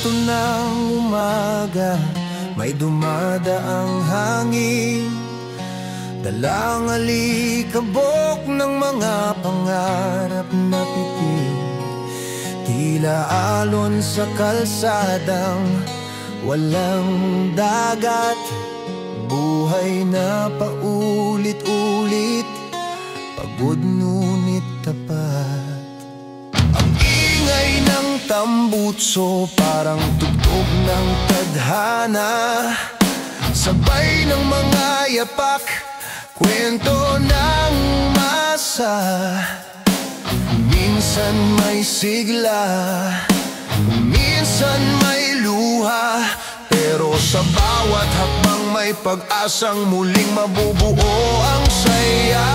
kanto ng umaga, may dumadaang hangin, dalang alikabok ng mga pangarap na pitik. Tila alon sa kalsadang walang dagat, buhay na paulit-ulit, pagod ngunit tapat. Ang ingay ng tambutso parang tugtog ng tadhana, sabay ng mga yapak, kwento ng masa. Minsan may sigla, minsan may luha, pero sa bawat hakbang may pag-asang muling mabubuo ang saya.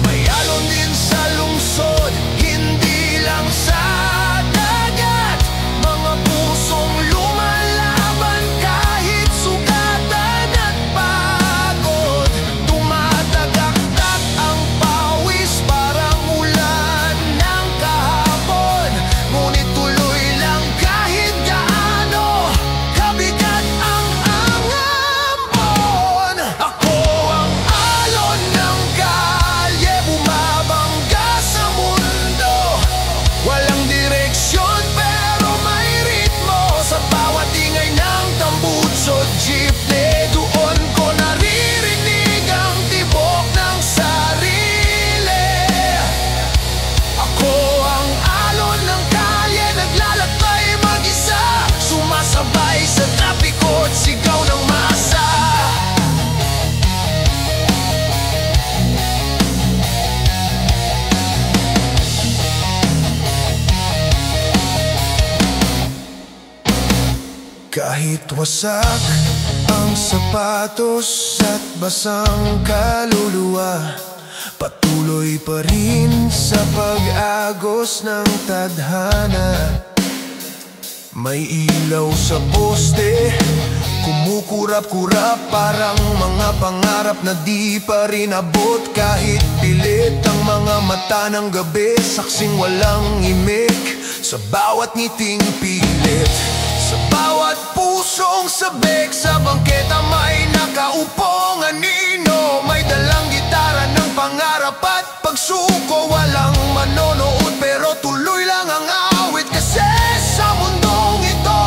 May alon din sa lungsod, hindi lang sa dagat, mga pusong lumalaban kahit sugatan at pagod. Tumatagaktak ang pawis parang ulan ng kahapon, ngunit tuloy lang kahit gaano kabigat ang angambon. Ako ang alon ng kalye, bumabangga sa mundo, walang direksyon pero may ritmo. Sa bawat ingay ng tambutso, jeepney, doon ko naririnig ang tibok ng sarili. Ako ang alon ng kalye, naglalakbay mag-isa, sumasabay sa trapiko at sigaw ng masa. Kahit wasak ang sapatos at basang kaluluwa, patuloy pa rin sa pag-agos ng tadhana. May ilaw sa poste, kumukurap-kurap parang mga pangarap na di pa rin abot. Kahit pilit ang mga mata ng gabi, saksing walang imik sa bawat ngiting pilit. Sa bawat pusong sabik sa bangketa may nakaupong anino, may dalang gitara ng pangarap at pagsuko. Walang manonood pero tuloy lang ang awit, kasi sa mundong ito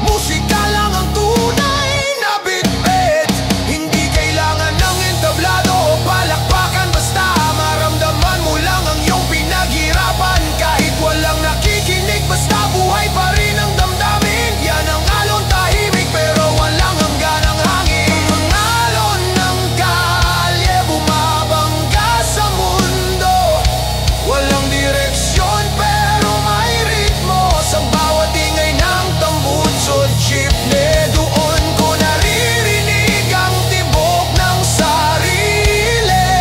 musika lang ang tunay na bitbit. Hindi kailangan ng entablado o palakpakan, basta maramdaman mo lang ang iyong pinaghirapan. Kahit walang nakikinig, basta buhay pa rin ang damdamin. Yan ang alon, tahimik pero walang hanggan ang hangin. Ang alon ng kalye, bumabangga sa mundo, walang direksyon pero may ritmo. Sa bawat ingay ng tambutso, jeepney, doon ko naririnig ang tibok ng sarili.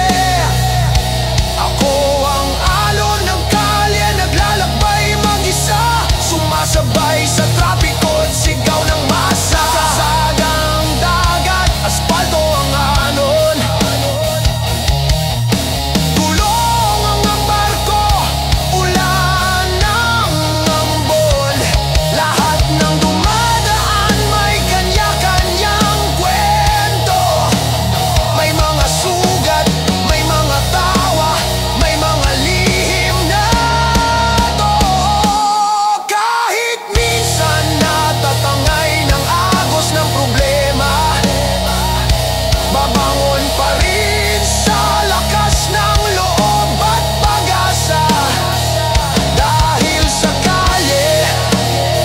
Ako ang alon ng kalye, naglalakbay mag-isa, sumasabay sa trapiko at sigaw ng masa. Sagang dagat, asfalto ang anon, tulong ang barko, ulan ng ambon. Lahat ng dumadaan may kanya-kanyang kwento, may mga sugat, may mga tawa, may mga lihim na totoo. Kahit minsan natatangay ng agos ng problema, babangon pa rin sa lakas ng loob at pag-asa. Dahil sa kalye,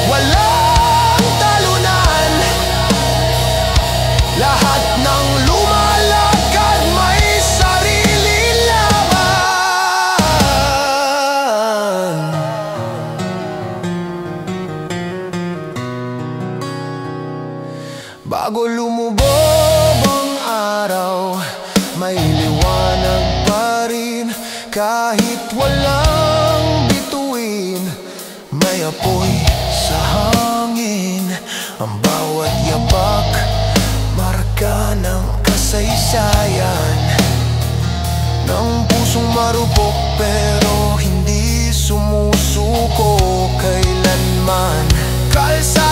walang talunan, lahat ng lumalakad may sarili laban. Bago lumubog ang araw, may liwanag pa rin. Kahit walang bituin, may apoy sa hangin. Ang bawat yapak, marka ng kasaysayan ng pusong marupok pero hindi sumusuko kailanman.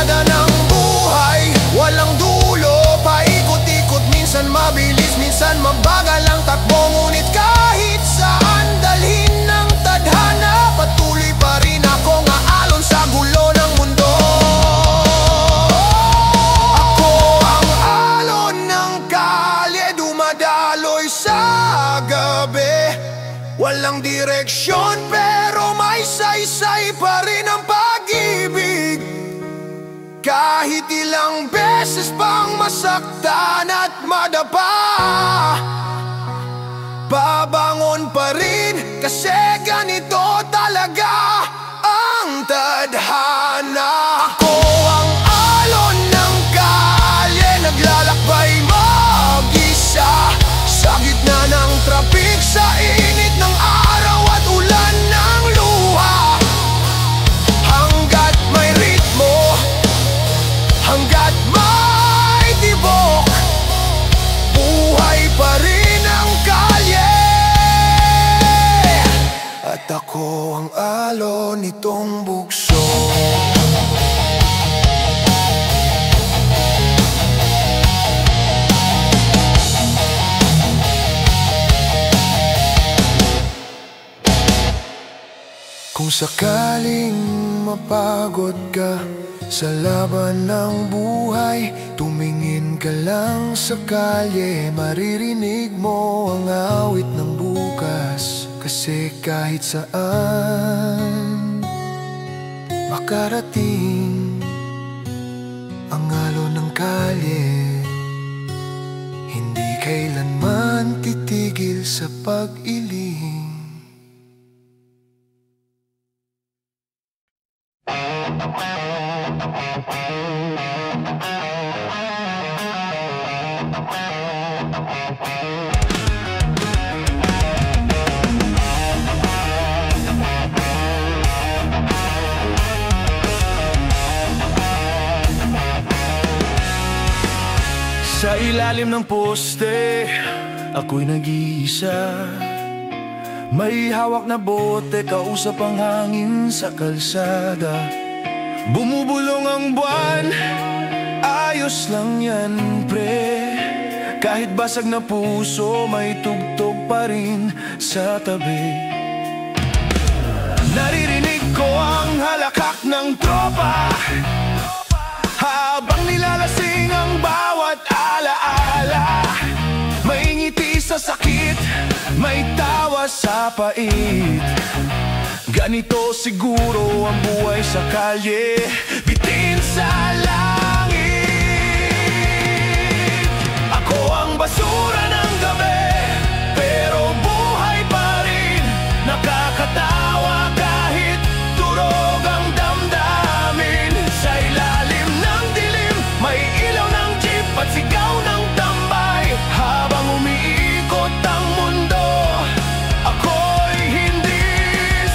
kalsada ng buhay, walang dulo, paikot-ikot, minsan mabilis, minsan mabagal ang takbo. Ngunit kahit saan dalhin ng tadhana, patuloy pa rin akong aalon sa gulo ng mundo. Ako ang alon ng kalye, dumadaloy sa gabi. Walang direksyon pero may saysay pa rin ang pag-ibig. Kahit ilang beses pang masaktan at madapa, babangon pa rin kasi ganito talaga ang tadhana. Ako ang alon ng kalye, naglalakbay mag-isa sa gitna ng trapik, sa init ng araw at ulan ng luha. Hanggat may ritmo, hanggat may tibok, buhay pa rin ang kalye. At ako ang alon nitong bugso. Kung sakaling mapagod ka sa laban ng buhay, tumingin ka lang sa kalye, maririnig mo ang awit ng bukas. Kasi kahit saan makarating ang alon ng kalye, hindi kailanman titigil sa pag-iling. Sa ilalim ng poste, ako'y nag-iisa. May hawak na bote, kausap ang hangin sa kalsada. Bumubulong ang buwan, ayos lang yan pre. Kahit basag na puso, may tugtog pa rin sa tabi. Naririnig ko ang halakak ng tropa habang nilalasing ang bawat alaala. May ngiti sa sakit, may tawa sa pait. Ganito siguro ang buhay sa kalye, bitin sa langit. Ako ang basura ng gabi, pero buhay pa rin. Nakakatawa kahit durog ang damdamin. Sa ilalim ng dilim, may ilaw ng jeep at sigaw ng tambay. Habang umiikot ang mundo, ako'y hindi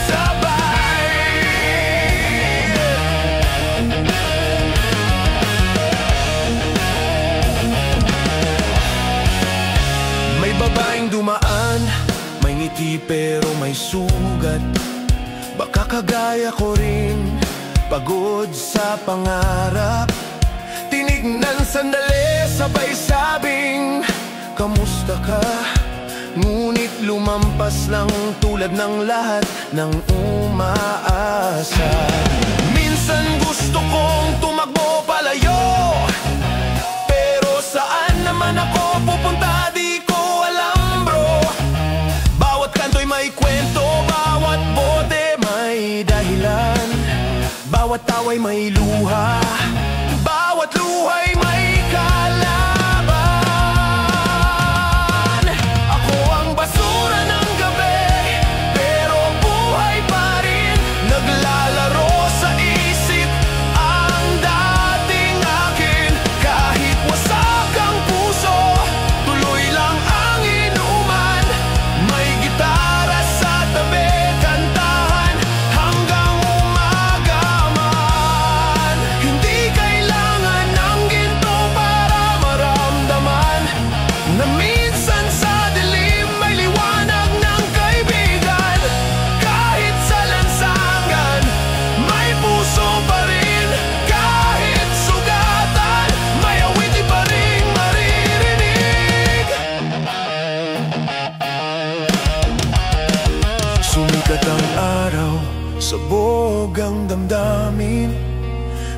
sabay. May babaeng dumaan, may ngiti pero may sugat. Baka kagaya ko rin, pagod sa pangarap. Tinignan sandali, sabay sabing, kamusta ka? Ngunit lumampas lang tulad ng lahat ng umaasa. Minsan gusto kong tumakbo palayo, pero saan naman ako pupunta di ko alam bro. Bawat kanto'y may kwento, bawat bote may dahilan. Bawat tawa'y may luha, bawat luha'y may kalaban. Ako ang basura ng gabi, pero buhay pa rin. Naglalaro sa isip ang dating akin. Kahit wasak ang puso, tuloy lang ang inuman. May gitara sa tabi, kantahan hanggang umaga man. Hindi ka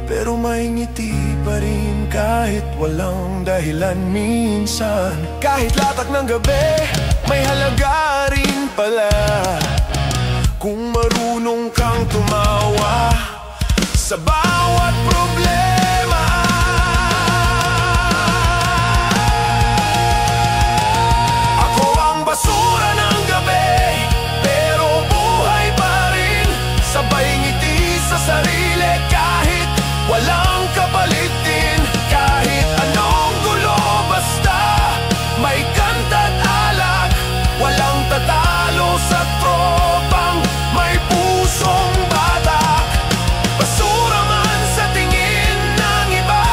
pero may ngiti pa rin kahit walang dahilan minsan. Kahit latak ng gabi, may halaga rin pala kung marunong kang tumawa sa bawat problema. Ako ang basura ng gabi, pero buhay pa rin. Sabay ngiti sa sarili kahit walang kapalit din. Kahit anong gulo, basta may kanta't alak. Walang tatalo sa tropang may pusong batak. Basura man sa tingin ng iba,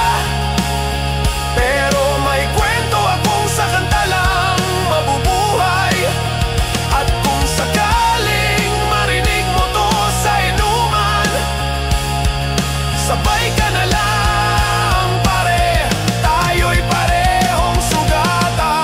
pero may kwento akong sa kanta lang mabubuhay. At kung sakaling marinig mo to sa inuman, sabay ka na lang pare, tayo'y parehong sugatan.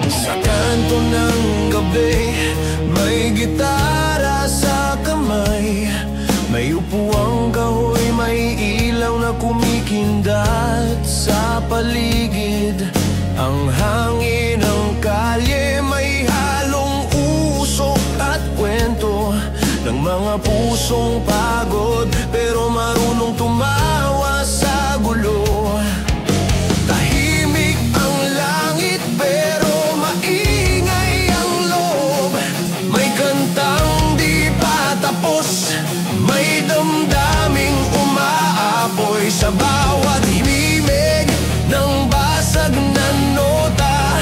Sa kanto ng gabi, may gitara sa kamay. May upuang kahoy, may ilaw na kumikindat sa paligid. Ang hangin ng kalye, may halong usok at kwento ng mga pusong pagod, pero marunong tumawa sa gulo. Tahimik ang langit, pero maingay ang loob. May kantang di pa tapos, may damdaming umaapoy sa bawat himig ng basag na nota.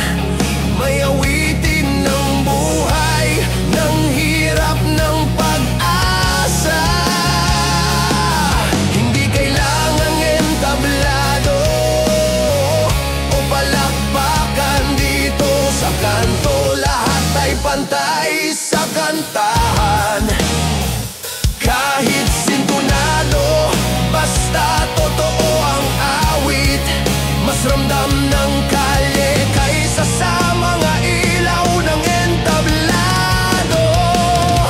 May awitin ng buhay, ng hirap ng pag-asa. Hindi kailangang entablado o palakpakan dito sa kanto. Lahat ay pantay sa kantahan. Kahit sintonado, basta totoo ang awit. Mas ramdam ng kalye kaysa sa mga ilaw ng entablado.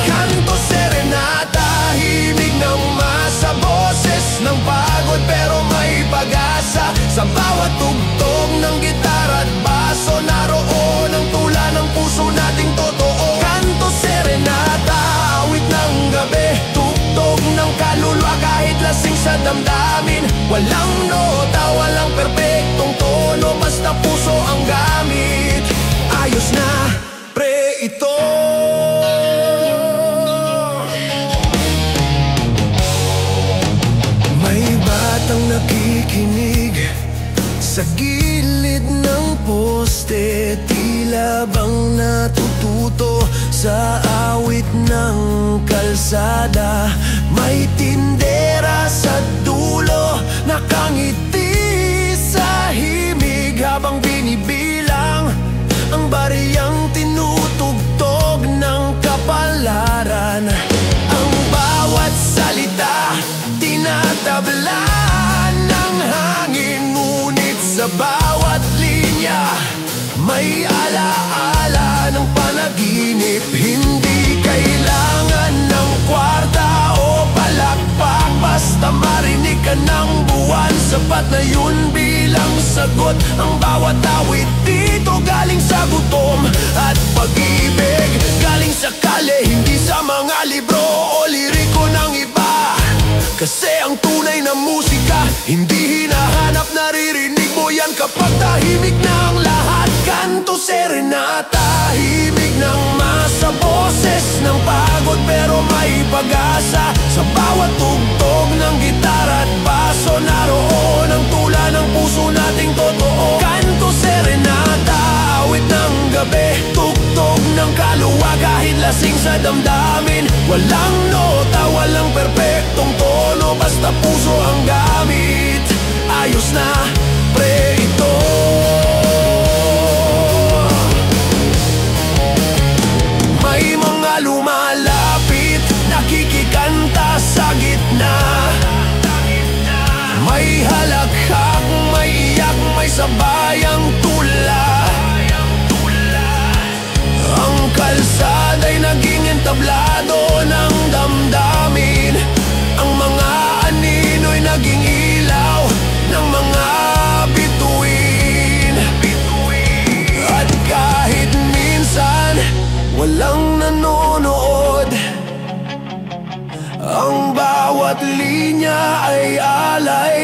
Kanto serenata, himig ng masa, boses ng pagod pero may pag-asa. Sa bawat tugtog ng gitara at baso, naroon ang tula ng puso nating totoo. Kanto serenata, awit ng gabi, tugtog ng kaluluwa kahit lasing sa damdamin. Walang nota, walang perpektong tono, basta puso ang gamit. Ayos na, pre, ito. May batang nakikinig sa gilid ng poste, tila bang natututo sa awit ng kalsada. May tindera sa dulo, nakangiti sa himig habang binibilang ang bariyang tinutugtog ng kapalaran. Ang bawat salita tinatablan ng hangin, ngunit sa bawat linya may alaala ng panaginip. Hindi kailangan ng kwarta o palakpak, basta marinig ka ng buwan. Sapat na yun bilang sagot. Ang bawat awit dito galing sa gutom at pag-ibig, galing sa kalye, hindi sa mga libro o liriko ng iba. Kasi ang tunay na musika hindi hinahanap, naririnig mo yan kapag tahimik na ang lahat. Kanto serenata, himig ng masa, boses ng pagod pero may pag-asa. Sa bawat tugtog ng gitara at baso, naroon ang tula ng puso nating lasing sa damdamin. Walang nota, walang perpektong tono, basta puso ang gamit. Ayos na, pre, ito. May mga lumalapit, nakikikanta sa gitna. May halakhak, may iyak, may sabayang tula. Ang kalsada'y naging entablado ng damdamin. Ang mga anino'y naging ilaw ng mga bituin. At kahit minsan walang nanonood, ang bawat linya ay alay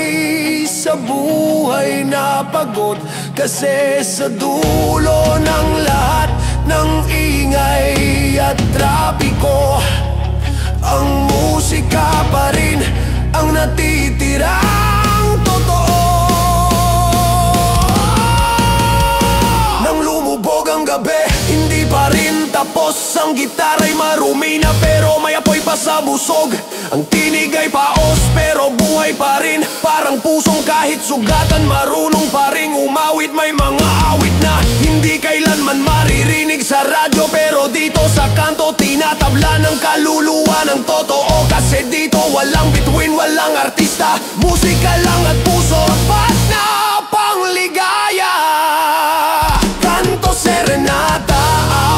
sa buhay na pagod. Kasi sa dulo ng lahat ng ingay at trapiko, ang musika pa rin ang natitirang totoo. Nang lumubog ang gabi, hindi pa rin tapos. Ang gitara'y marumi na pero may apoy pa sa busog. Ang tinig ay paos pero buhay pa rin. Parang pusong kahit sugatan, marunong pa rin umawit. May mga awit na hindi kailanman maririnig sa radyo, pero dito sa kanto tinatabla ng kaluluwa ng totoo. Kasi dito walang bituin, walang artista, musika lang at puso at na pangligaya. Kanto serenata,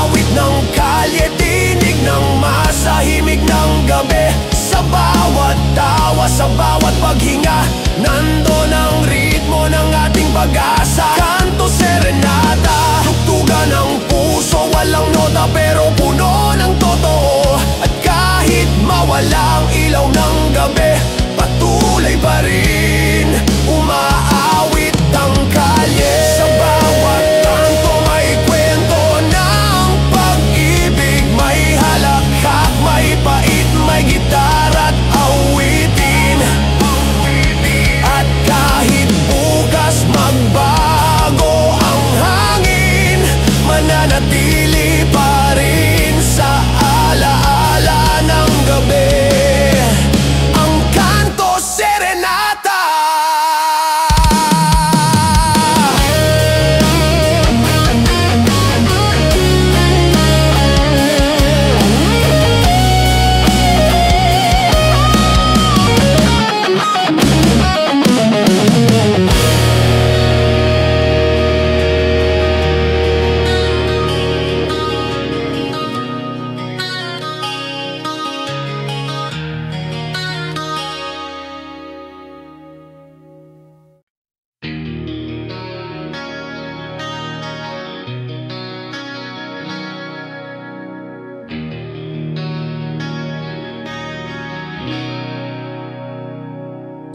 awit ng kalye, tinig ng masahimik ng gabi. Sa bawat tawa, sa bawat paghinga, nandun ang ritmo ng ating pag-asa. Kanto serenata, tugtugan ng puso, walang nota pero puno ng totoo. At kahit mawala ang ilaw ng gabi, patuloy pa rin umaawit ang kalye. Sa bawat kanto may kwento ng pag-ibig, may halakhak, may pait, may gitara at awitin. At kahit bukas magbago ang hangin, mananatili pa rin sa alaala ng gabi ang kanto serenata.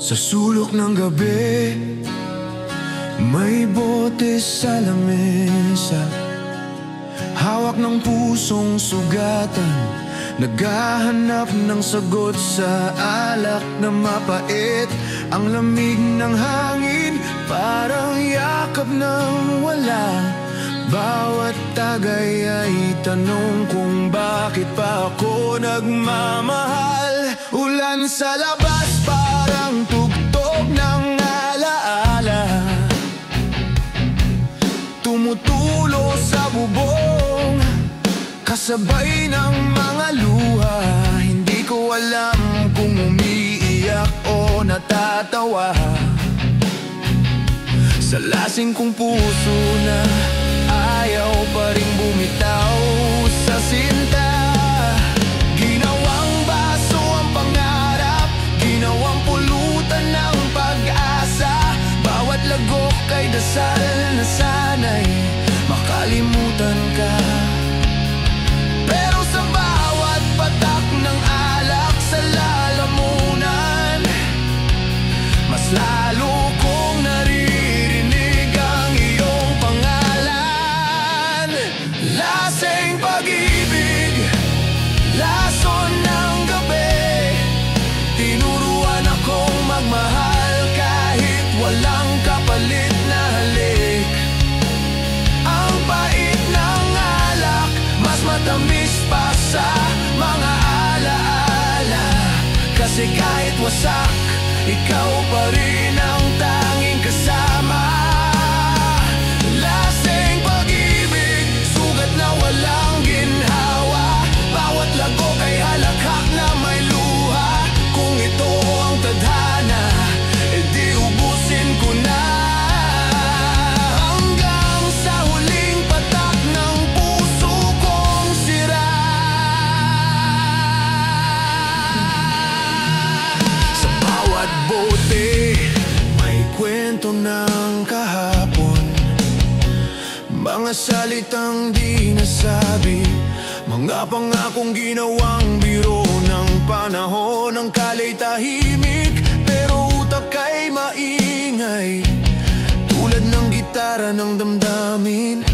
Sa sulok ng gabi, may bote sa lamesa. Hawak ng pusong sugatan, naghahanap ng sagot sa alak na mapait. Ang lamig ng hangin, parang yakap ng wala. Bawat tagay ay tanong kung bakit pa ako nagmamahal. Ulan sa labas, parang tugtog ng alaala, tumutulo sa bubong, kasabay ng mga luha. Hindi ko alam kung umiiyak o natatawa. Sa lasing kong puso na ayaw pa rin bumitaw sa sinta. Ginawang baso ang pangarap, ginawang pulutan ng pag-asa. Bawat lagok ay dasal na sana'y makalimutan ka. Pero sa bawat patak ng alak sa lalamunan, mas lalo kong naririnig ang iyong pangalan. Lasing pag-ibig, ikaw pa rin ang tanging kasama. Lasing pag-ibig, sugat na walang ginhawa. Bawat lagok ay halakhak na may luha. Kung ito ang tadhana, edi ubusin ko na. Hanggang sa huling patak ng puso kong sira. Sa bawat bote, may kwento ng kahapon. Mga salitang di nasabi, mga pangakong ginawang biro ng panahon. Ang kalay tahimik, pero utak ay maingay. Tulad ng gitara ng damdamin,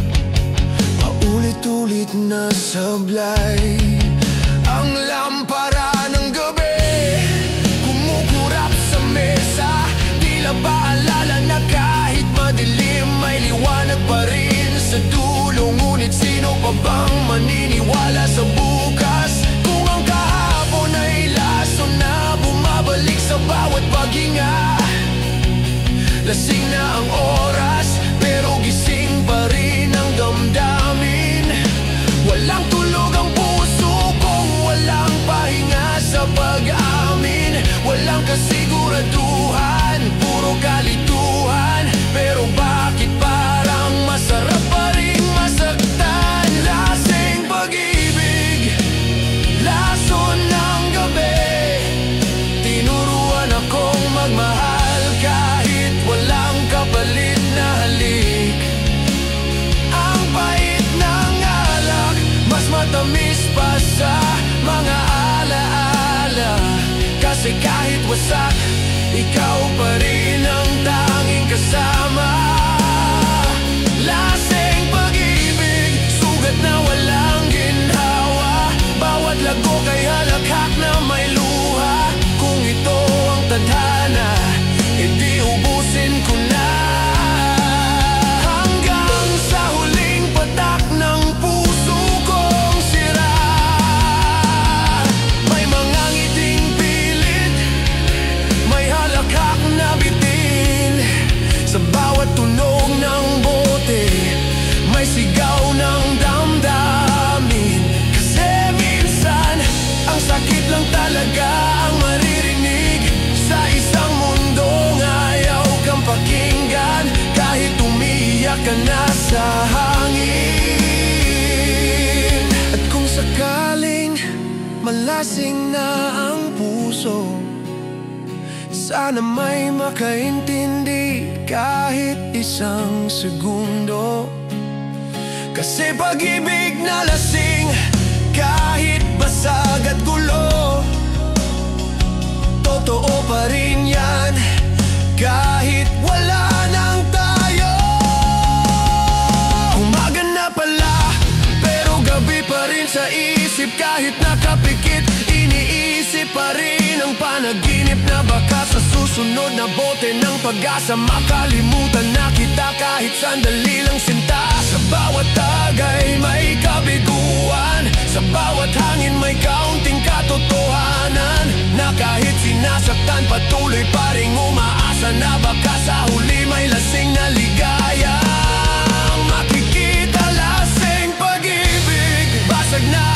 paulit-ulit na sablay. Ang lampara ng gabi, kumukurap sa mesa. Tila paalala na kahit madilim, may liwanag pa rin sa dulo. Ngunit sino pa bang maniniwala sa bukas? Kung ang kahapon ay lason na bumabalik sa bawat paghinga. Lasing na ang oras, pero gising pa rin ang damdamin. Walang tulog ang puso kung walang pahinga sa pag-amin. Walang kasiguraduhan, puro kalituhan. Pero bakit parang masarap pa rin masaktan? Lasing pag-ibig, lason ng gabi. Tinuruan akong magmahal kahit walang kapalit na halik. Ang pait ng alak, mas matamis pa sa mga alaala. Kasi kahit wasak, ikaw pa rin ang tanging kasama. Lasing pag-ibig, sugat na walang ginhawa. Bawat lagok ay halakhak na may luha. Kung ito ang tadhana, edi ubusin ko na. Hanggang sa huling patak ng puso kong sira. May mga ngiting pilit, may halakhak na bitin. Sa bawat tunog ng bote, may sigaw ng damdamin. Kasi minsan, ang sakit lang talaga ang maririnig sa isang mundong ayaw kang pakinggan. Kahit umiiyak ka na sa hangin. At kung sakaling malasing na ang puso, sana may makaintindi kahit isang segundo. Kasi pag-ibig na lasing, kahit basag at gulo, totoo pa rin yan, kahit wala nang tayo. Umaga na pala, pero gabi pa rin sa isip. Kahit nakapikit, iniisip pa rin ang panaginip na baka sa susunod na bote ng pag-asa makalimutan na kita kahit sandali lang sinta. Sa bawat tagay may kabiguan, sa bawat hangin may kaunting katotohanan. Na kahit sinasaktan, patuloy pa rin umaasa na baka sa huli may lasing na ligaya. Makikita lasing pag-ibig, basag na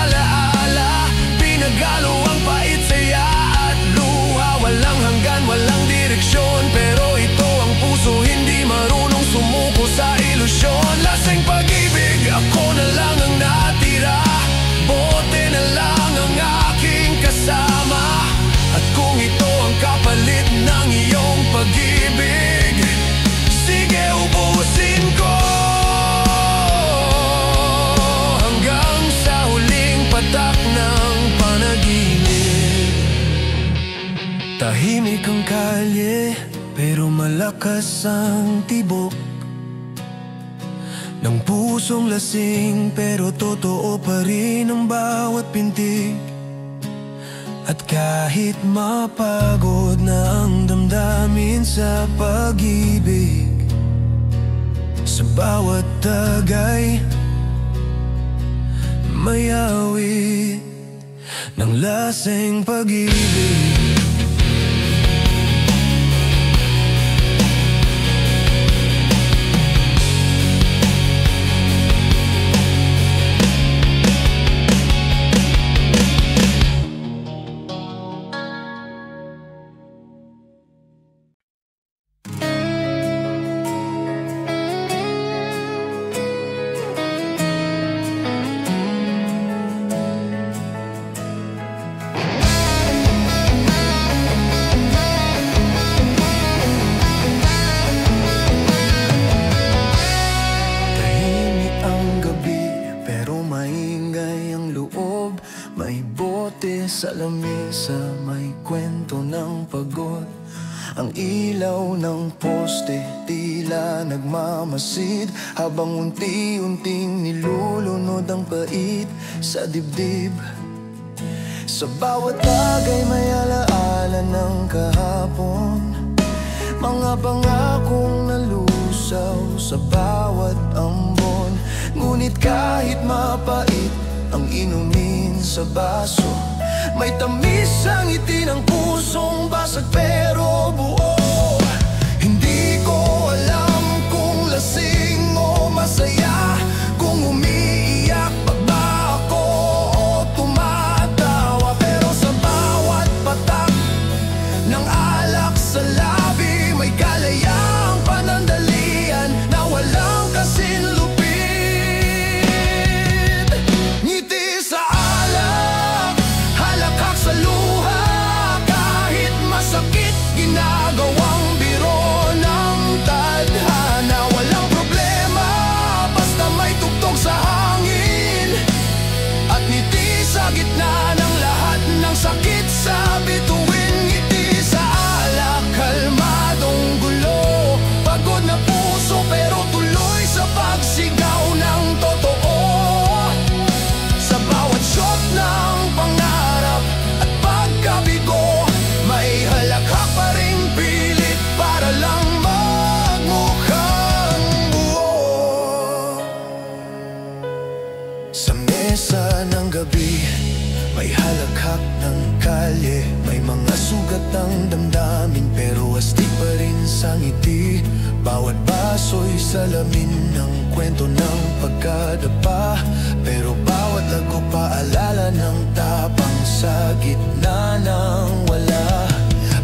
alaala. Pinagalo ang pait, saya at luha. Walang hanggan, walang direksyon, pero ito ang puso hindi marunong sumuko sa ilusyon. Lasing pag-ibig, ako na lang ang natira. Bote na lang ang aking kasama. At kung ito ang kapalit ng iyong pag-ibig, sige ubusin ko. Hanggang sa huling patak ng panaginip. Tahimik ang kalye, pero malakas ang tibok ng pusong lasing, pero totoo pa rin ang bawat pintig. At kahit mapagod na ang damdamin sa pag-ibig, sa bawat tagay may awit ng lasing pag-ibig. sa lamesa may kwento ng pagod. Ang ilaw ng poste tila nagmamasid, habang unti-unting nilulunod ang pait sa dibdib. Sa bawat bagay may alaala ng kahapon, mga pangakong nalusaw sa bawat ambon. Ngunit kahit mapait ang inumin sa baso, may tamis ang ngiti ng pusong basag pero buo. Hindi ko alam kung lasing o masaya, kung umiiyak pa ba ako o tumatawa. Pero sa bawat patak ng alak sa labi, may kalayaang panandalian na walang kasinlupit. Ngiti sa alak, halakhak sa luha, kahit masakit ginagawang biro ng tadhana. Walang problema basta may tugtog sa hangin, at ngiti sa gitna ng lahat ng sakit sa bituin. Ngiti sa alak, kalmadong gulo, pagod na puso pero tuloy sa pagsigaw ng totoo. Sa bawat shot ng pangarap at pagkabigo, may halakhak pa ring pilit para lang magmukhang buo. Sa mesa ng gabi may halakhak ng kalye, may mga sugat ng damdamin pero astig pa rin sa ngiti. Bawat baso'y salamin ng kwento ng pagkadapa, pero bawat lago paalala ng tapang sa gitna ng wala.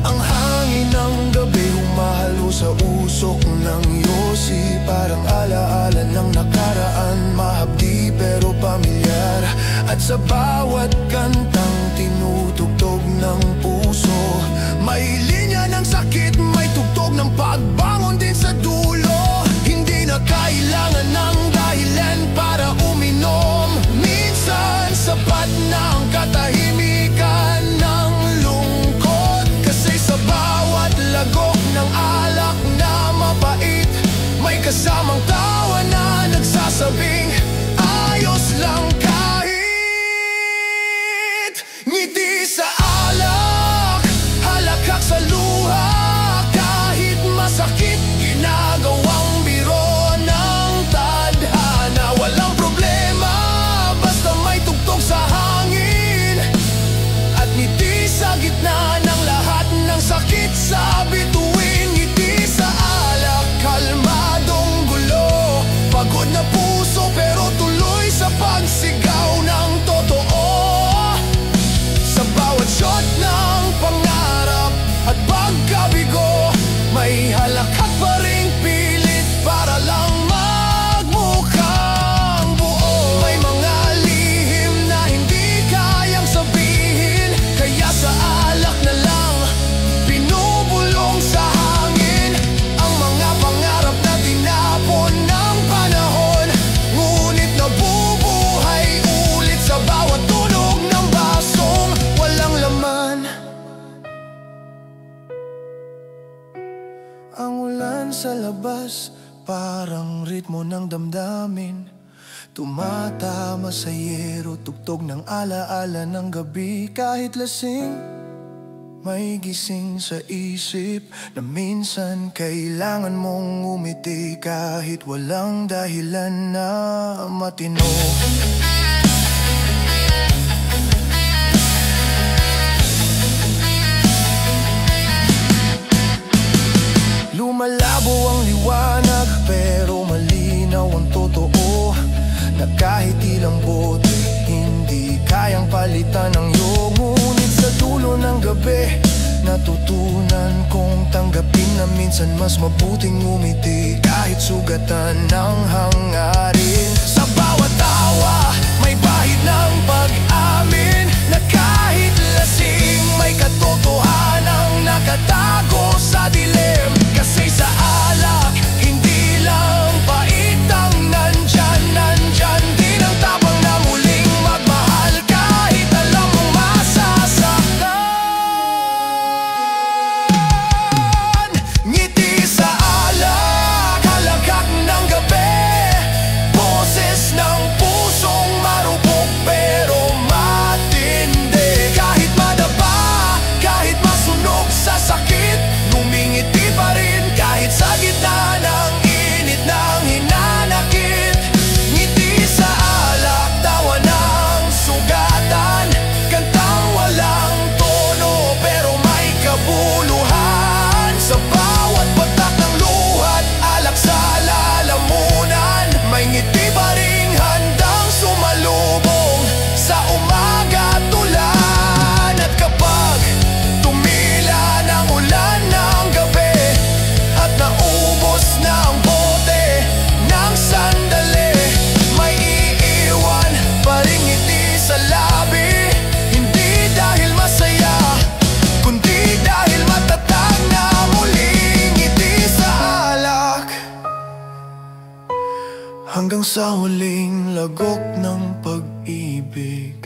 Ang hangin ng gabi humahalo sa usok ng yosi, parang alaala ng nakaraan, mahapdi pero pamilyar. At sa bawat kantang tinutugtog ng puso, may linya ng sakit, may tugtog ng pagbangon din sa dulo. Hindi na kailangan ng dahilan para uminom, minsan sapat na ang katahimikan ng lungkot. Kasi sa bawat lagok ng alak na mapait, may kasamang tawa na nagsasabing ayos lang kahit. Ngiti sa alak, halakhak sa luha, kahit masakit ginagawang biro ng tadhana. Walang problema basta may tugtog sa hangin, at ngiti sa gitna ng lahat ng sakit sa bituin. Ngiti sa alak, kalmadong gulo, pagod na puso pero tuloy sa pagsigaw ng totoo. Sa bawat shot ng pangarap at pagkabigo, may halakhak pa ring pilit para lang magmukhang buo. May mga lihim na hindi kayang sabihin, kaya sa alak na lang binubulong sa hangin ang mga pangarap na tinapon ng panahon. Ngunit nabubuhay ulit sa bawat tunog ng basong walang laman. Ang ulan sa labas parang ritmo ng damdamin, tumatama sa yero, tugtog ng alaala ng gabi. Kahit lasing, may gising sa isip na minsan kailangan mong umiti kahit walang dahilan na matino. Lumalabo ang liwanag pero malinaw ang totoo, na kahit ilang bote hindi kayang palitan ng iyong. Ngunit sa dulo ng gabi natutunan kong tanggapin na minsan mas mabuting umiti kahit sugatan ng hangarin. Sa bawat tawa may bahid ng pag-amin, na kahit lasing may katotohanang nakatago sa dilim. Kasi sa alak hindi lang pait ang nandyan, nandyan din ang tapang na muling magmahal kahit alam mong masasaktan. hanggang sa huling lagok ng pag-ibig.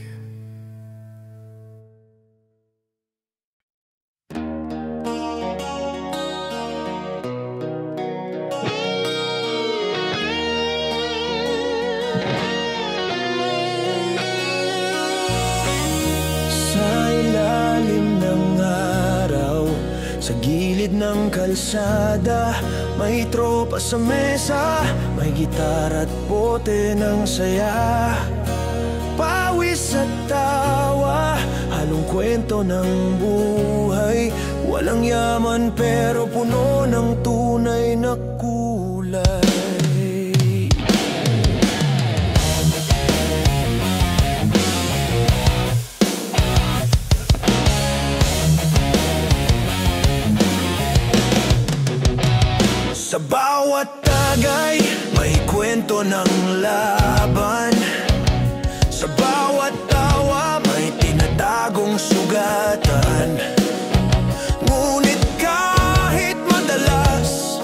Sa gilid ng kalsada, may tropa sa mesa, may gitara at bote ng saya. Pawis at tawa, halong kwento ng buhay. Walang yaman pero puno ng tunay na kulay. Sa bawat tagay, may kwento ng laban. Sa bawat tawa, may tinatagong sugatan. Ngunit kahit madalas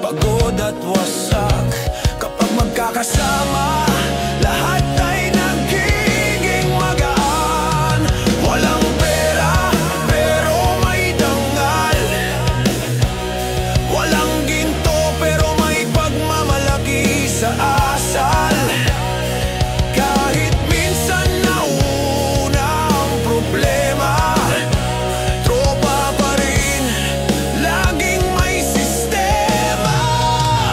pagod at wasak, kapag magkakasama, lahat ay nagiging magaan. Walang pera, pero may dangal. Walang ginto, pero may pagmamalaki sa asal. Kahit minsan nauna ang problema, tropa pa rin, laging may sistema.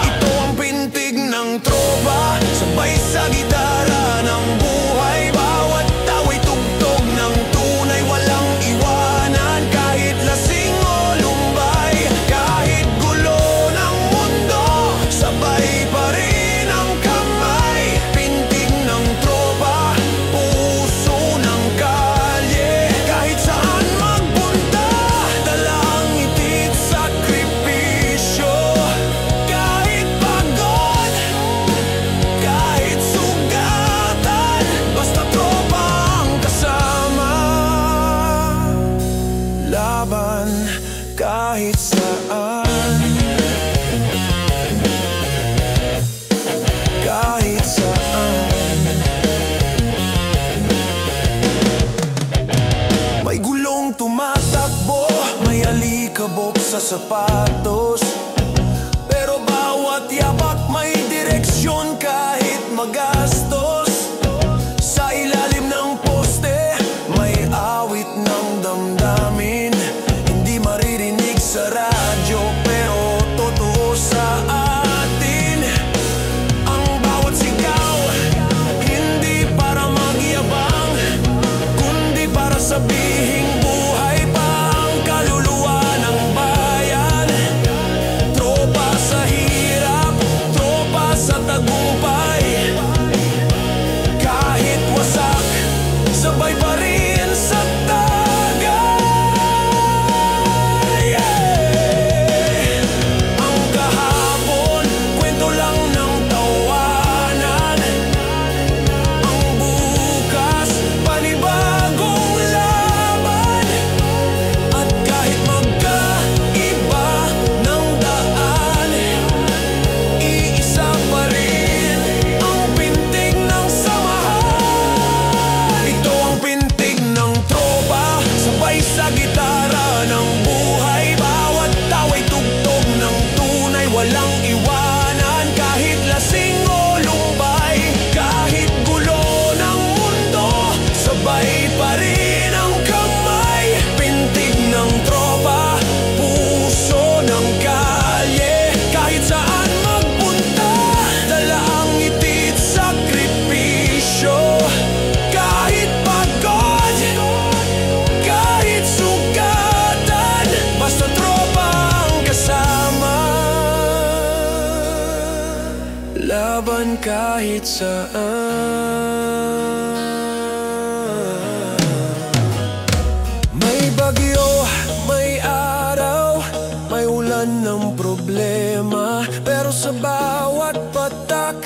Ito ang pintig ng tropa, sabay sa gitara ng buhay. Bawat tawa'y tugtog ng tunay, walang iwanan. Kahit lasing o lumbay, kahit gulo ng mundo, sabay pa rin ang kamay. Pintig ng tropa, puso ng kalye. Kahit saan magpunta, dala ang itit sakripisyo. Kahit pagod, kahit sugatan, basta tropa ang kasama. Laban kahit saan, kahit saan. May gulong tumatakbo, may alikabok sa sapatos, pero bawat yapak may direksyon kahit magastos. Sa ilalim ng poste, may awit ng damdamin. Hindi maririnig sa radyo, pero totoo sa atin. Ang bawat sigaw, hindi para magyabang, kundi para sabihing buhay pa ang kaluluwa ng bayan. Tropa sa hirap, tropa sa tagumpay. Kahit wasak, sabay pa rin sa tagay. Ang kahapon, kwento lang ng tawanan. Ang bukas, panibagong laban. At kahit magkaiba ng daan, iisa pa rin ang pintig ng samahan. Ito ang pintig ng tropa, sabay sa gitara ng buhay. Bawat tawa'y tugtog ng tunay, walang iwanan. Kahit lasing o lumbay, kahit gulo ng mundo, sabay pa rin ang kamay. Pintig ng tropa, puso ng kalye. Kahit saan magpunta, dala ang itit sakripisyo. Kahit pagod, kahit sugatan, basta tropa ang kasama. Laban kahit saan. May bagyo, may araw, may ulan ng problema, pero sa bawat patak,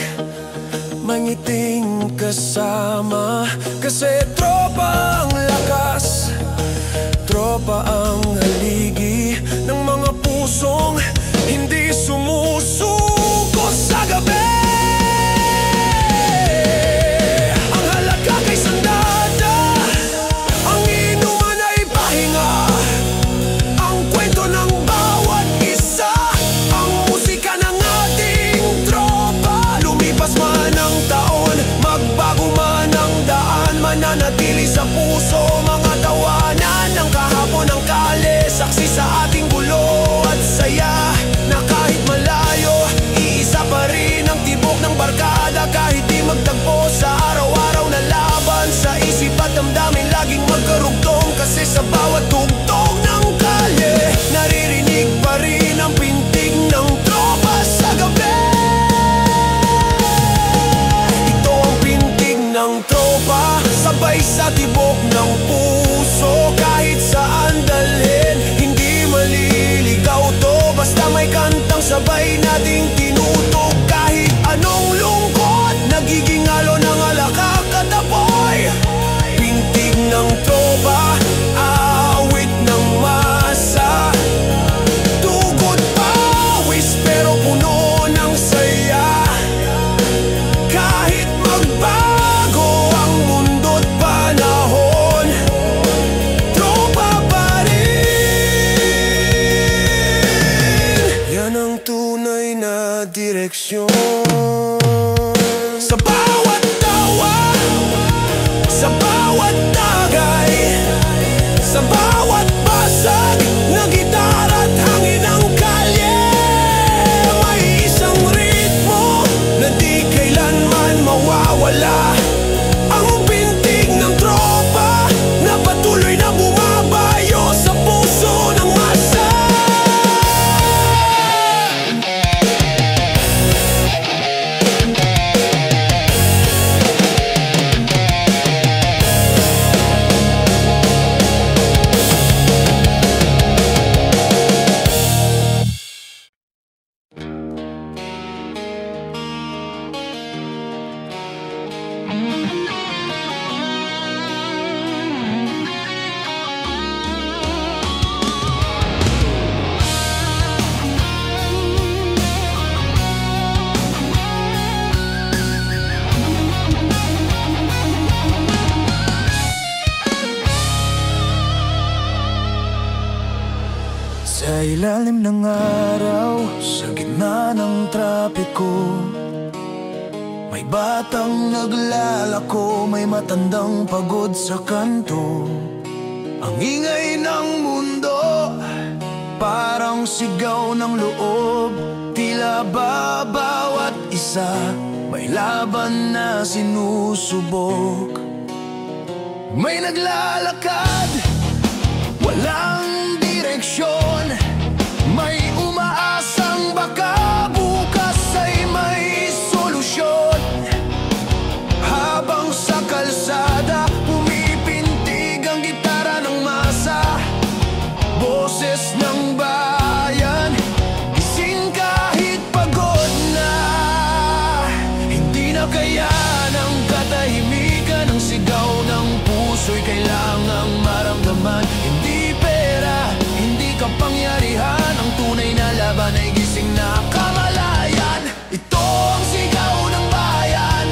may ngiting kasama. Kasi tropa ang lakas, tropa ang haligi ng mga pusong hindi sumusuko sa gabi. Sa bawat tawa, sa bawat tagay, sa bawat basag na gitara at hangin ng kalye, may isang ritmo na di kailanman mawawala. Ang pintig ng tropa na patuloy na bumabayo sa puso ng masa. Sa ilalim ng araw, sa gitna ng trapiko, may batang naglalako, may matandang pagod sa kanto. Ang ingay ng mundo, parang sigaw ng loob. Tila ba bawat isa, may laban na sinusubok. May naglalakad, walang direksyon. May umaasang baka bukas ay may solusyon. Habang sa kalsada, pumipintig ang gitara ng masa. Boses ng bayan, gising kahit pagod na. Hindi na kaya ng katahimikan, ang sigaw ng puso'y kailangang maramdaman. Hindi pera, hindi kapangyarihan, ang tunay na laban ay gising na kamalayan. Ito ang sigaw ng bayan,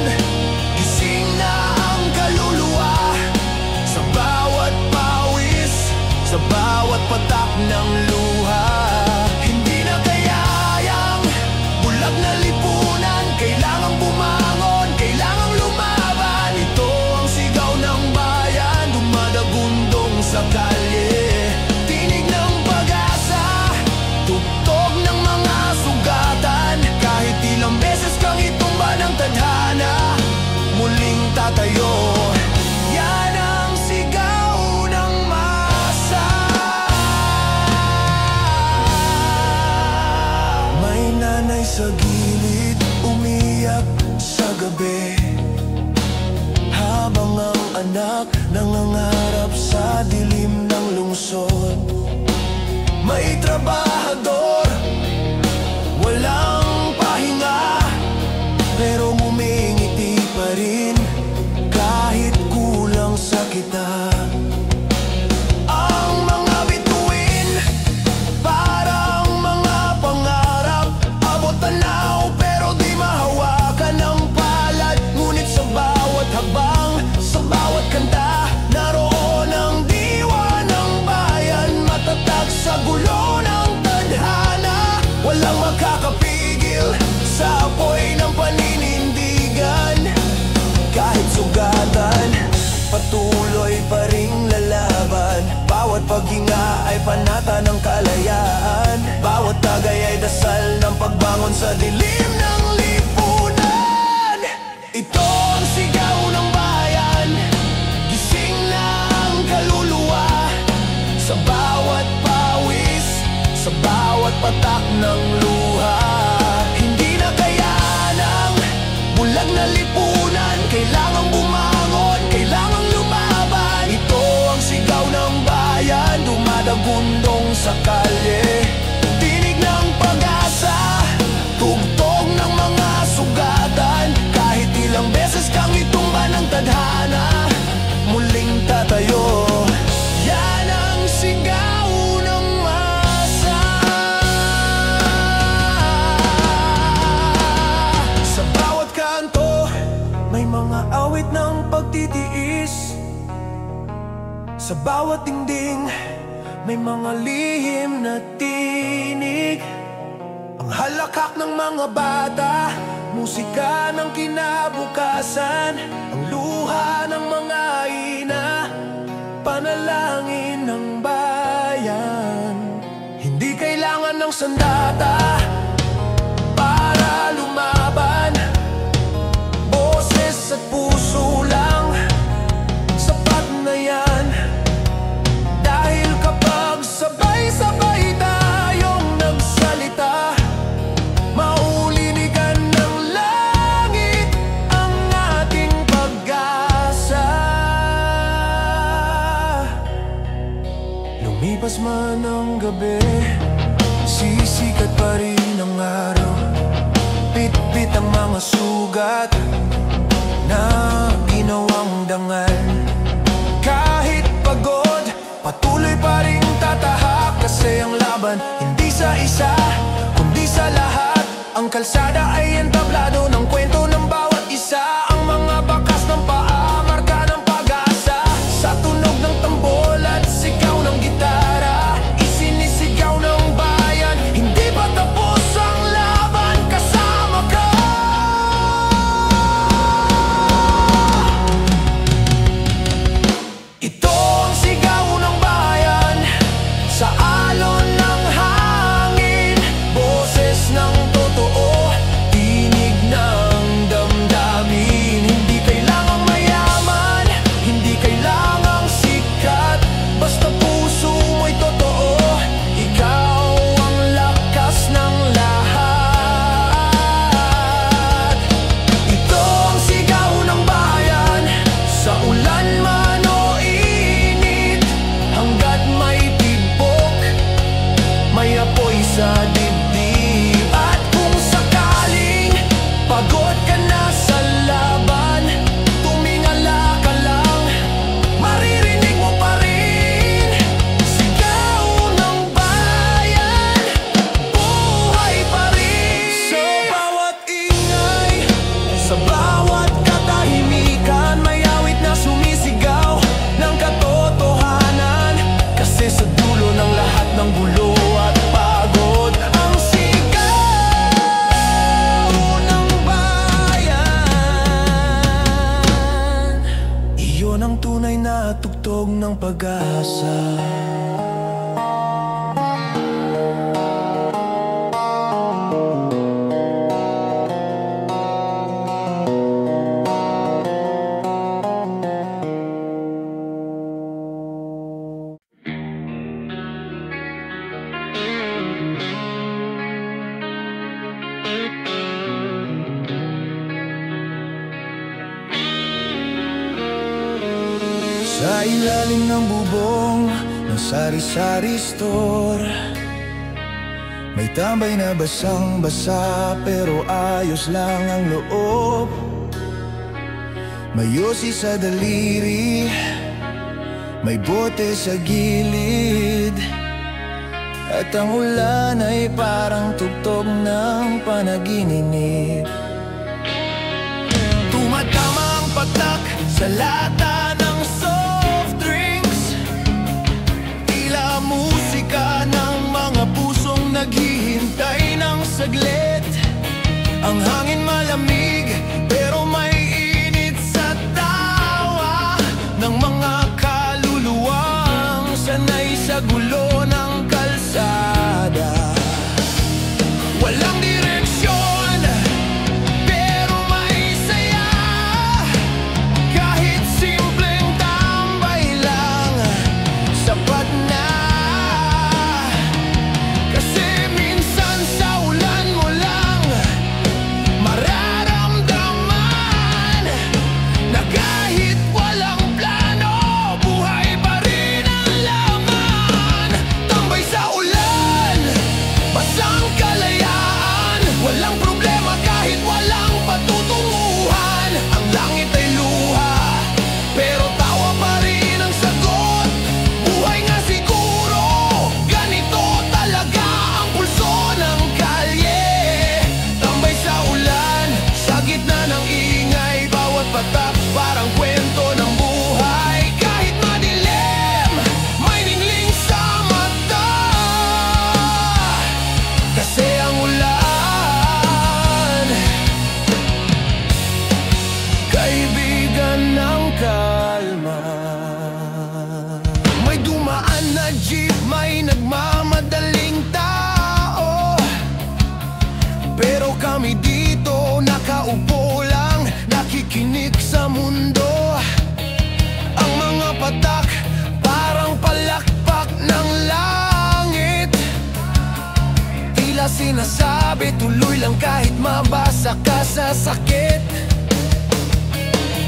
gising na ang kaluluwa. Sa bawat pawis, sa bawat patak ng luha. Hindi na kayang bulag na lipunan, kailangang bumangon, kailangang lumaban. Ito ang sigaw ng bayan, dumadagundong sa kalye. Tinig ng pag-asa, tugtog ng mga sugatan. Kahit ilang beses kang itumba ng tadhana, muling tatayo. Yan ang sigaw ng masa. May nanay sa gilid, umiyak sa gabi, habang ang anak nangangarap sa dilim ng lungsod. May trabahador, walang pahinga, pero ngumingiti pa rin kahit kulang sa kita. Ang mga bituin, parang mga pangarap, abot tanaw pero di mahawakan ng palad. Ngunit sa bawat habang, sa bawat kanta, naroon ang diwa ng bayan. Matatag sa gulo ng tadhana, walang makakapigil sa apoy ng paninindigan. Kahit sugatan, patuloy pa ring lalaban. Bawat paghinga ay panata ng kalayaan. Bawat tagay ay dasal ng pagbangon sa dilim ng lipunan. Ito ang sigaw ng bayan, gising na ang kaluluwa. Sa bawat pawis, sa bawat patak ng luha. Hindi na kaya ng bulag na lipunan, kailangang bumangon, kailangang lumaban. Ito ang sigaw ng bayan, dumadagundong sa kalye. Tinig ng pag-asa, tugtog ng mga sugatan. Kahit ilang beses kang itumba ng tadhana, muling tatayo. Yan ang sigaw ng masa. Sa bawat kanto, may mga awit ng pagtitiis. Sa bawat dingding, may mga lihim na tinig. Ang halakhak ng mga bata, musika ng kinabukasan, ang luha ng mga ina, panalangin ng bayan. Hindi kailangan ng sandata para lumaban, boses at puso lang, sapat na yan. Dahil kapag sabay-sabay tayong nagsalita, maulinigan ng langit ang ating pag-asa. Lumipas man ang gabi, sisikat pa rin ang araw. Bit-bit ang mga sugat na ginawang dangal. Kahit pagod, patuloy pa rin tatahak. Kasi ang laban, hindi sa isa, kundi sa lahat. Ang kalsada ay entablado ng kwento ng bawat isa. Ang mga bakas ng paa, marka ng pag-asa. Sa tunog ng tambol at sigaw ng gitara, isinisigaw ng bayan, hindi pa tapos ang laban, kasama ka. Ito ang sigaw ng bayan sa alon ng hangin, boses ng totoo, tinig ng damdamin. Hindi kailangang mayaman, hindi kailangang sikat, basta puso mo'y totoo, ikaw ang lakas ng lahat. Ito ang sigaw ng bayan sa ulan man o init, hanggat may tibok, may apoy sa dibdib. At kung sakaling pagod ka na sa laban, tumingala ka lang, maririnig mo pa rin sigaw ng bayan, buhay pa rin. Sa bawat ingay, sa bawat katahimikan, may awit na sumisigaw ng katotohanan. Kasi sa dulo ng lahat ng gulo at pagod, ang sigaw ng bayan, iyon ang tunay na tugtog ng pag-asa. Sa ilalim ng bubong ng sari-sari store, may tambay na basang-basa pero ayos lang ang loob. May yosi sa daliri, may bote sa gilid, at ang ulan ay parang tugtog ng panaginip. Tumatama ang patak sa lata ng soft drinks, tila musika ng mga pusong naghihintay ng saglit. Ang hangin malamig pero may init sa tawa ng mga kaluluwang sanay sa gulo ng kalsada. Walang direksyon pero may saya, kahit simpleng tambay lang sapat na. Kasi minsan sa ulan mo lang mararamdaman sinasabi, tuloy lang kahit mabasa ka sa sakit.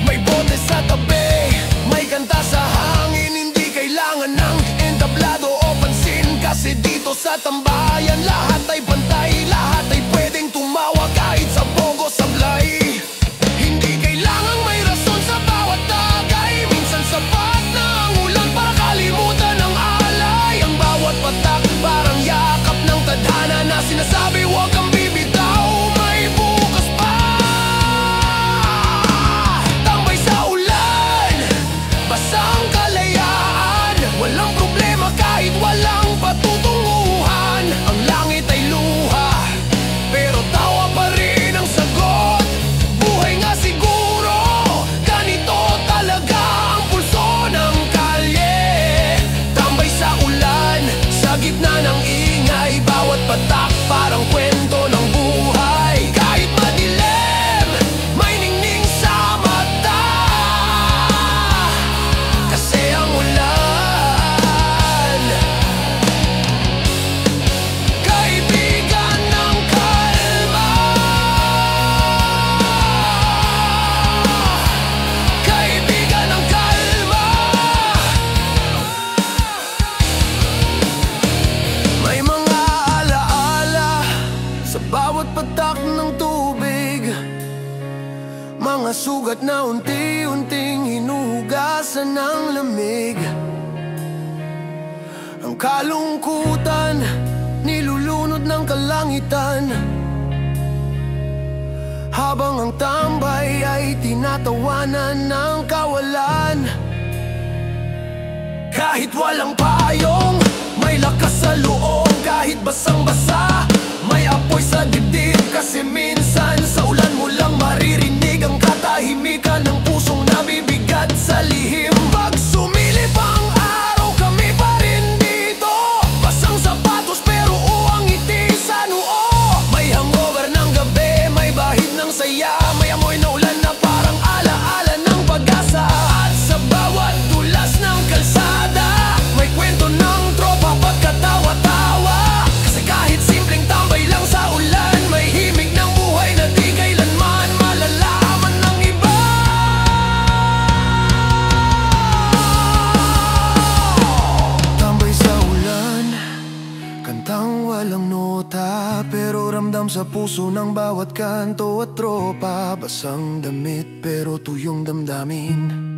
May bote sa tabi, may kanta sa hangin, hindi kailangan ng entablado o pansin. Kasi dito sa tambayan, lahat ay pantay, lahat ay pwedeng tumawa kahit sa pogo sablay. Hindi kailangang may rason sa bawat tagay, minsan sapat na ang ulan para kalimutan ang alay. Ang bawat patak parang yakap ng tadhana na sinasabi huwag kang bibitaw, may bukas pa. Tambay sa ulan, basang kalayaan, walang problema kahit walang patutunguhan. Ang langit ay luha, pero tawa pa rin ang sagot. Buhay nga siguro, ganito talaga ang pulso ng kalye. Tambay sa ulan, sa gitna ng ingay, bawat patak parang kwento ng buhay. Kahit madilim, may ningning sa mata, kasi ang ulan, kaibigan ng kalma. Kaibigan ng kalma. May mga alaala sa bawat patak ng tubig, mga sugat na unti-unting hinuhugasan ng lamig. Ang kalungkutan, nilulunod ng kalangitan, habang ang tambay ay tinatawanan ng kawalan. Kahit walang payong, may lakas sa loob. Kahit basang-basa, may apoy sa dibdib. Kasi minsan sa ulan mo lang maririnig ang katahimikan ng pusong nabibigat sa lihim. Pag sumilip ang araw, kami pa rin dito. Basang sapatos pero uwang ngiti sa noo. May hangover ng gabi, may bahid ng saya, may amoy na ulan na parang alaala ng pag-asa. At sa bawat tulas ng kalsada, may kwento ng tropa pagkatawa-tawa. Kasi kahit simpleng tambay lang sa ulan, may himig ng buhay na di kailanman malalaman ng iba. Tambay sa ulan, kantang walang nota, pero ramdam sa puso ng bawat kanto at tropa. Basang damit pero tuyong damdamin.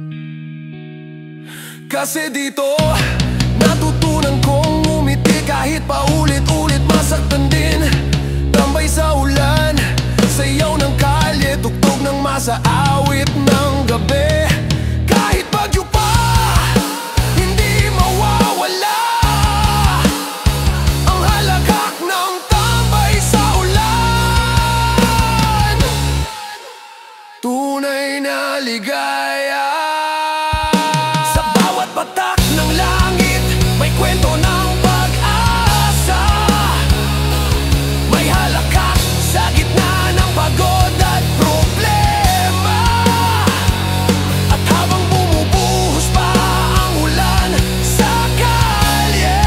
Kasi dito, natutunan kong umiti kahit paulit-ulit masaktan din. Tambay sa ulan, sayaw ng kalye, tugtog ng masa, awit ng gabi. Kahit bagyo pa, hindi mawawala ang halakak ng tambay sa ulan. Tunay na ligaya. Sa bawat patak ng langit, may kwento ng pag-asa. May halakak sa gitna ng pagod at problema. At habang bumubuhos pa ang ulan sa kalye,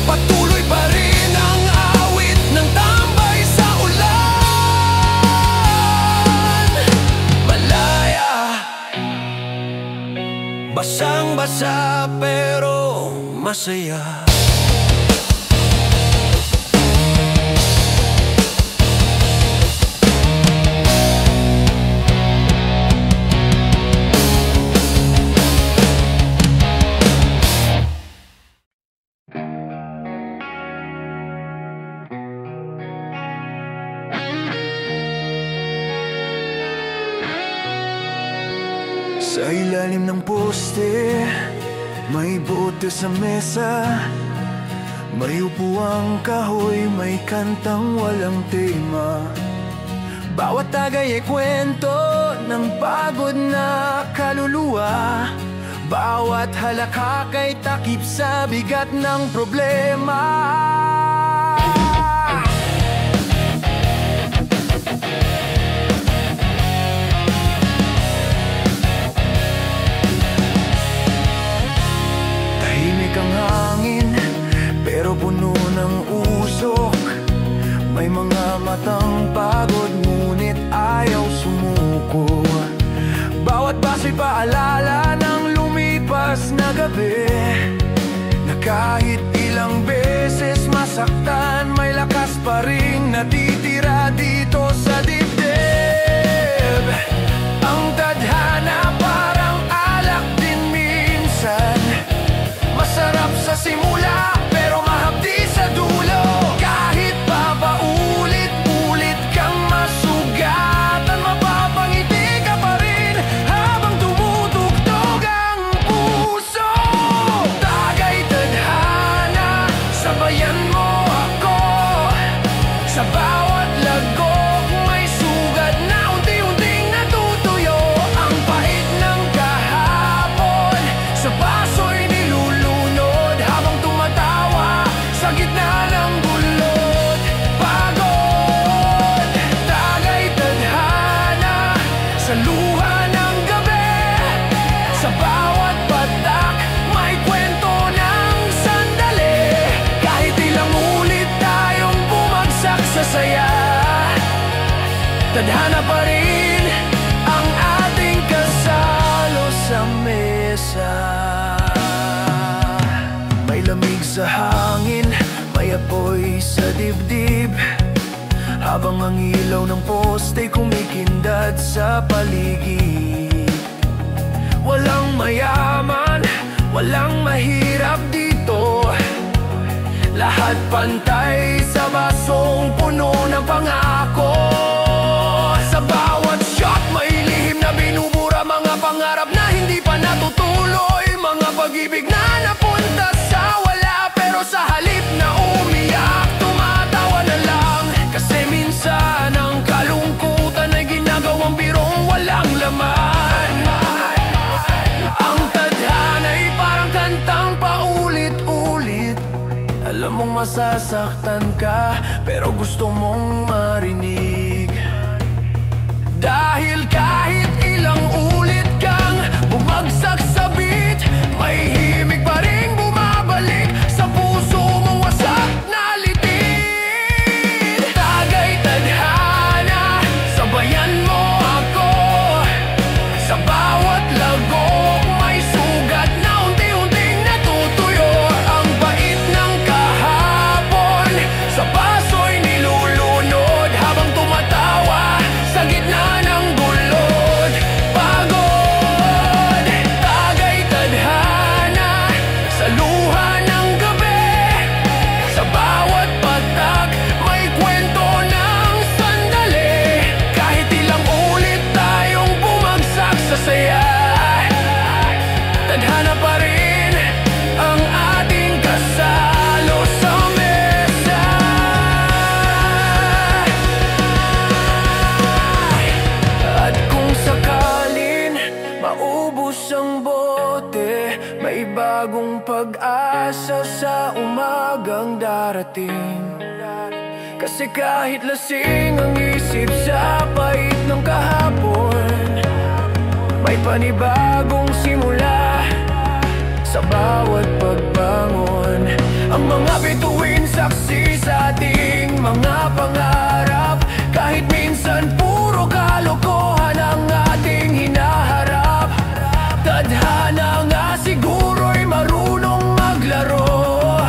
patuloy pa rin ang awit ng tambay sa ulan. Malaya, basang-basa pero masaya. Sa ilalim ng poste, may bote sa mesa, may upuang kahoy, may kantang walang tema. Bawat tagay ay kwento ng pagod na kaluluwa. Bawat halakak ay takip sa bigat ng problema. Tahimik ang hangin, pero puno ng usok. masaktan, may lakas pa rin natitira dito sa dibdib. Ang tadhana parang alak din minsan, masarap sa simula pero mahapdi sa dulo. Kahit pa paulit-ulit kang masugatan, mapapangiti ka pa rin habang tumutugtog ang puso. Tagay tadhana, sabayan mo ako. Sa bawat lagok may sugat na unti-unting natutuyo. Ang pait ng kahapon sa baso'y nilulunod habang tumatawa sa gitna ng gulod. Pagod, tagay tadhana sa luha ng gabi. Sa bawat patak may kwento ng sandali. Kahit ilang ulit tayong bumagsak sa saya, tadhana pa rin ang ating kasalo sa mesa. May lamig sa hangin, may apoy sa dibdib, habang ang ilaw ng poste kumikindad sa paligid. Walang mayaman, walang mahirap dito, lahat pantay sa basong puno ng pangako. Sa bawat shot may lihim na binubura, mga pangarap na hindi pa natutuloy, mga pag-ibig na napunta sa wala. Pero sa halip na umiyak, tumatawa na lang, kasi minsan ang kalungkutan ay ginagawang birong walang laman. Ang tadhana'y parang kantang paulit-ulit, alam mong masasaktan ka pero gusto mong marinig. Dahil kahit ilang ulit kang bumagsak sa beat, may himig pa rin bumabalik sa puso mong wasak na litid. Tagay tadhana, sabayan mo ako. Sa bawat lagok may sugat na unti-unting natutuyo. Ang bait ng kahapon sa baso'y nilulunod habang tumatawa sa gitna ng gulod. Pagod, tagay tadhana sa luha ng gabi. Sa bawat patak may kwento ng sandali. Kahit ilang ulit tayong bumagsak sa saya, tadhana pa rin ang ating kasalo sa mesa. At kung sakalin maubos ang bote, may bagong pag-asa sa umagang darating. Kasi kahit lasing ang isip sa pait ng kahapon, may panibagong simula sa bawat pagbangon. Ang mga bituin saksi sa ating mga pangarap, kahit minsan puro kalokohan ang ating hinaharap. Tadhana nga siguro'y marunong maglaro,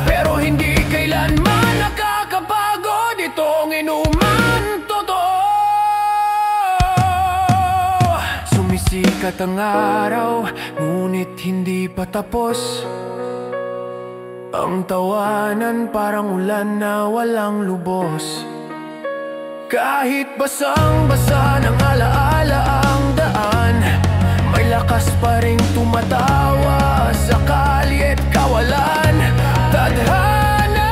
pero hindi kailanman nakakapagod itong inuman totoo. Sumisikat ang araw, ngunit hindi pa tapos. Ang tawanan parang ulan na walang lubos. Kahit basang-basa ng alaala ang daan, may lakas pa ring tumatawa sa kalye at kawalan. Tadhana,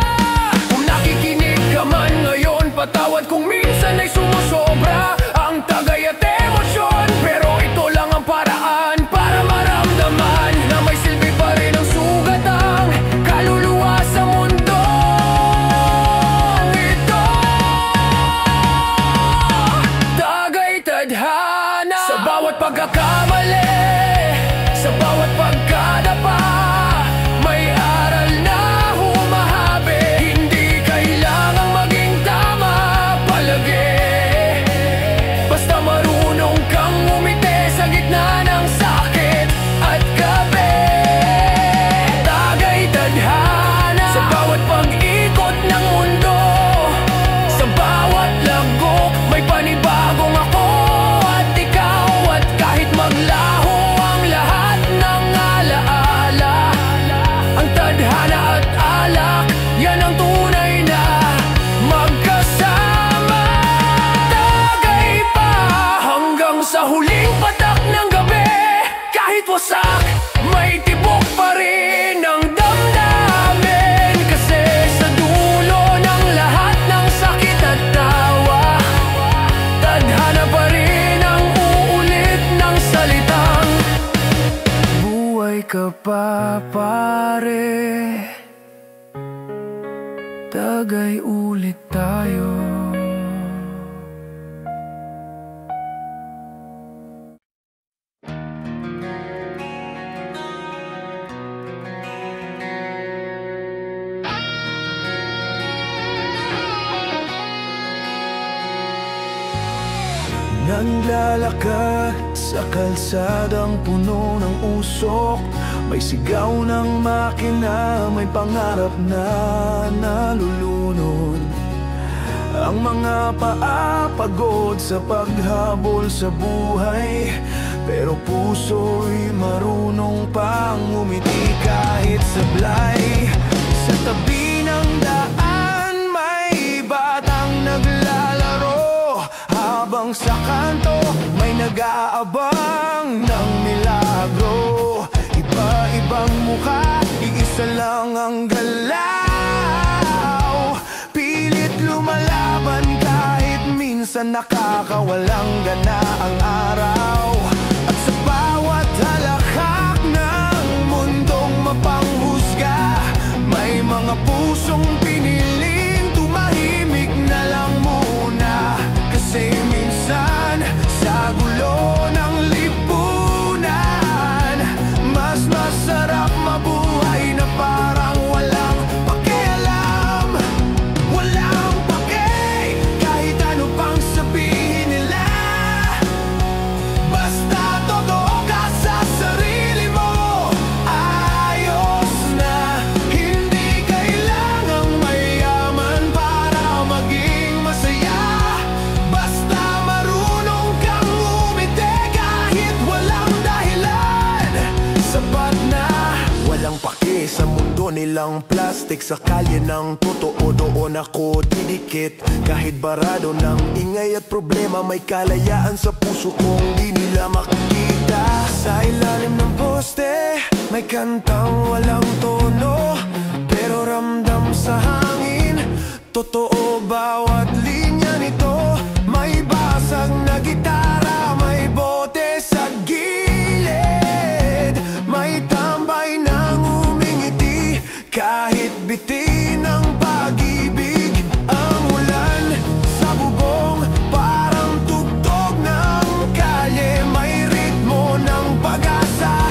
kung nakikinig ka man ngayon, patawad kung minsan ay sumusobra ang tagay at emosyon. Pero ito lang ang paraan para maramdaman na may silbi pa rin ang sugat ang kaluluwa sa mundo ito. Tagay tadhana sa bawat pagkakamali, sa bawat pagkadapa, may aral na humahabi. Hindi kailangang maging tama palagi, basta marunong kang umiti sa gitna ng sakit at gabi. Tagay tadhana sa bawat pag-ibig, ka pa pare, tagay ulit tayo. Naglalakad sa kalsadang puno ng usok, may sigaw ng makina, may pangarap na nalulunod. Ang mga paa pagod sa paghabol sa buhay, pero puso'y marunong pang umiti kahit sablay. Sa tabi ng daan may batang naglalaro, habang sa kanto may nag-aabang ng milagro. Iba-ibang mukha, iisa lang ang galaw, pilit lumalaban kahit minsan nakakawalang gana ang araw. At sa bawat halakhak ng mundong mapanghusga, may mga pusong piniling tumahimik na lang muna. Kasi minsan sa gulo ng lipunan, mas masarap mabuhay na parang walang pakialam. Walang pake kahit ano pang sabihin nila, basta totoo ka sa sarili mo. Ayos na, hindi kailangang mayaman para maging masaya. Basta marunong kang umiti kahit walang dahilan, sapat na. Walang pake sa mundo nilang plastic, sa kalye ng totoo doon ako didikit. Kahit barado ng ingay at problema, may kalayaan sa puso kong di nila makikita. Sa ilalim ng poste may kantang walang tono, pero ramdam sa hangin, totoo bawat linya nito. May basag na gitara, may bote sa gilid, may tambay ng umingiti kahit bitin ng pag-ibig. Ang ulan sa bubong parang tugtog ng kalye, may ritmo ng pag-asa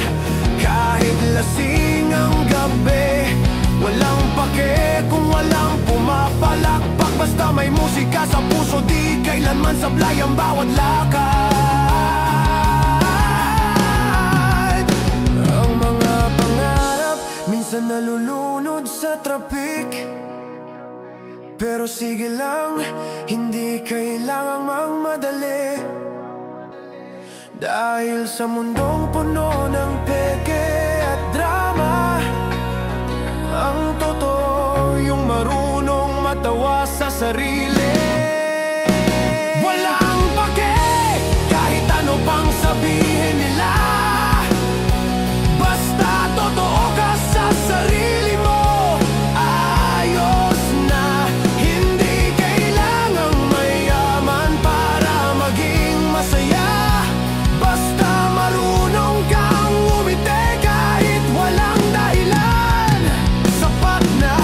kahit lasing ang gabi. Walang pake kung walang pumapalakpak, basta may musika sa puso, di kailanman sablay ang bawat lakad. Ang mga pangarap minsan nalulunod sa trapik, pero sige lang, hindi kailangang magmadali. Dahil sa mundong puno ng peke at drama, ang totoo yung marunong matawa sa sarili. Walang pake kahit ano pang sabihin nila, basta totoo ka sa sarili mo. Ayos na, hindi kailangang mayaman para maging masaya. Basta marunong kang umiti kahit walang dahilan, sapat na.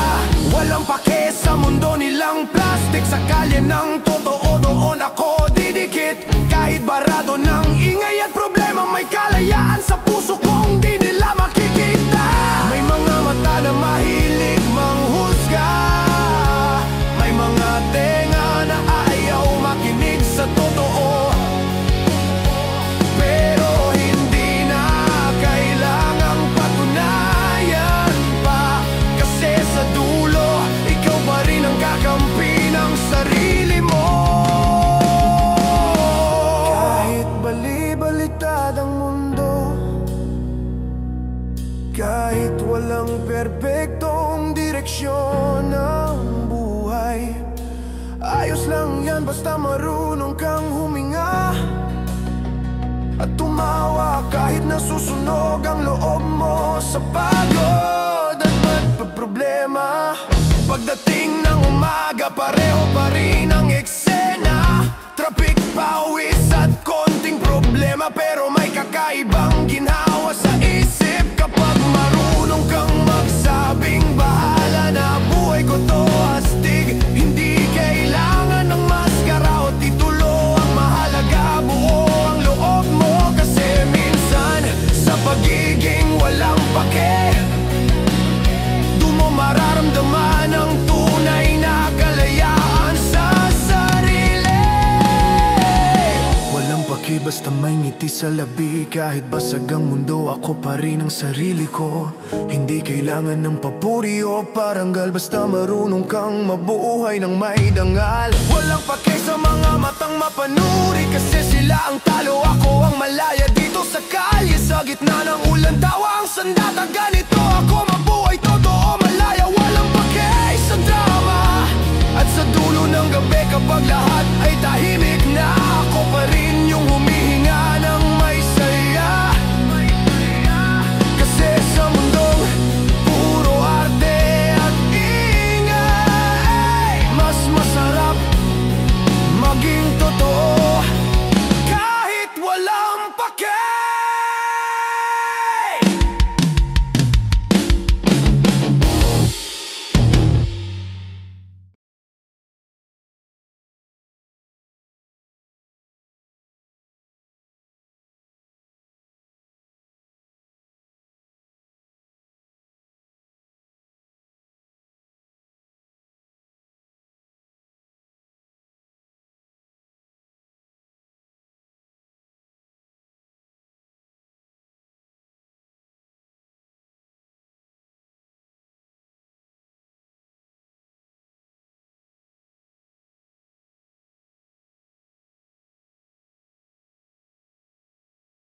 Walang pake sa mundo nilang plastic, sa kalye ng totoo doon ako didikit. Kahit barado ng ingay at problema, may kalayaan sa puso kong di nila makikita. May mga mata na mahilig manghusga, may mga tenga na ayaw makinig sa totoo, pero hindi na kailangang patunayan pa. Kasi sa dulo, ikaw pa rin ang kakampi ng sarili mo. Kahit bali-balitad ang mundo, kahit walang perpektong direksyon ng buhay, ayos lang yan basta marunong kang huminga at tumawa kahit nasusunog ang loob mo sa pagod at problema. Pagdating ng umaga, pareho pa rin ang eksena, traffic, pawis at konting problema, pero may kakaibang ginhawa sa isip kapag basta may ngiti sa labi. Kahit basag ang mundo, ako pa rin ang sarili ko. Hindi kailangan ng papuri o parangal, basta marunong kang mabuhay ng may dangal. Walang pake sa mga matang mapanuri, kasi sila ang talo, ako ang malaya dito sa kalye. Sa gitna ng ulan, tawa ang sandatagan